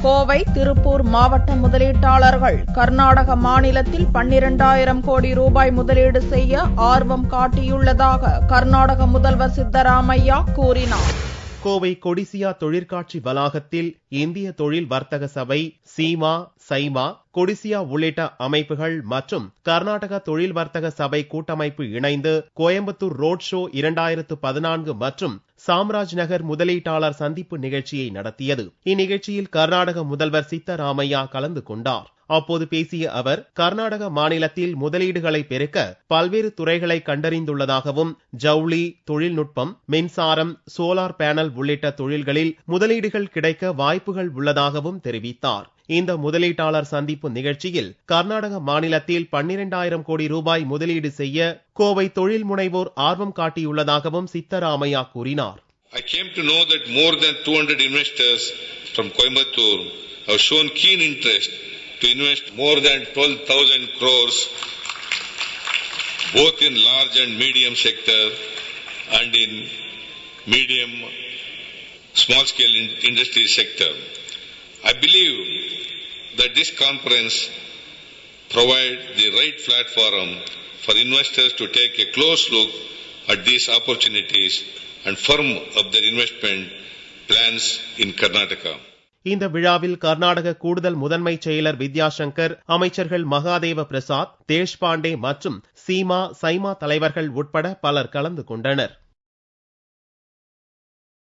கோவை, திருப்பூர் மாவட்ட முதலீட்டாளர்கள் கர்நாடக மாநிலத்தில் 12,000 கோடி ரூபாய் முதலீடு செய்ய ஆர்வம் காட்டியுள்ளதாக கர்நாடக முதல்வர் சித்தராமையா கூறினார். கோவை கொடிசியா தொழிற்காட்சி வளாகத்தில் இந்திய தொழில் வர்த்தக சபை, சீமா, சைமா, கொடிசியா உள்ளிட்ட அமைப்புகள் மற்றும் கர்நாடக தொழில் வர்த்தக சபை கூட்டமைப்பு இணைந்து கோயம்புத்தூர் ரோட் ஷோ 2014 மற்றும் சாம்ராஜ் நகர் முதலீட்டாளர் சந்திப்பு நிகழ்ச்சியை நடத்தியது. இந்நிகழ்ச்சியில் கர்நாடக முதல்வர் சித்தராமையா கலந்து கொண்டார். அப்போது பேசிய அவர், கர்நாடக மாநிலத்தில் முதலீடுகளை பெருக்க பல்வேறு துறைகளை கண்டறிந்துள்ளதாகவும், ஜவுளி, தொழில்நுட்பம், மின்சாரம், சோலார் பேனல் உள்ளிட்ட தொழில்களில் முதலீடுகள் கிடைக்க வாய்ப்புகள் உள்ளதாகவும் தெரிவித்தார். இந்த முதலீட்டாளர் சந்திப்பு நிகழ்ச்சியில் கர்நாடக மாநிலத்தில் 12,000 கோடி ரூபாய் முதலீடு செய்ய கோவை தொழில் முனைவோர் ஆர்வம் காட்டியுள்ளதாகவும் சித்தராமையா கூறினார். I came to know that more than 200 investors from Coimbatore have shown keen interest to invest more than 12,000 crores both in large and medium sector and in medium small scale industry sector. I believe that this conference provide the right platform for investors to take a close look at these opportunities and firm up their investment plans in Karnataka. இந்த விழாவில் கர்நாடக கூடுதல் முதன்மை செயலர் வித்யாசங்கர், அமைச்சர்கள் மகாதேவ பிரசாத், தேஷ்பாண்டே மற்றும் சீமா, சைமா தலைவர்கள் உட்பட பலர் கலந்து கொண்டனர்.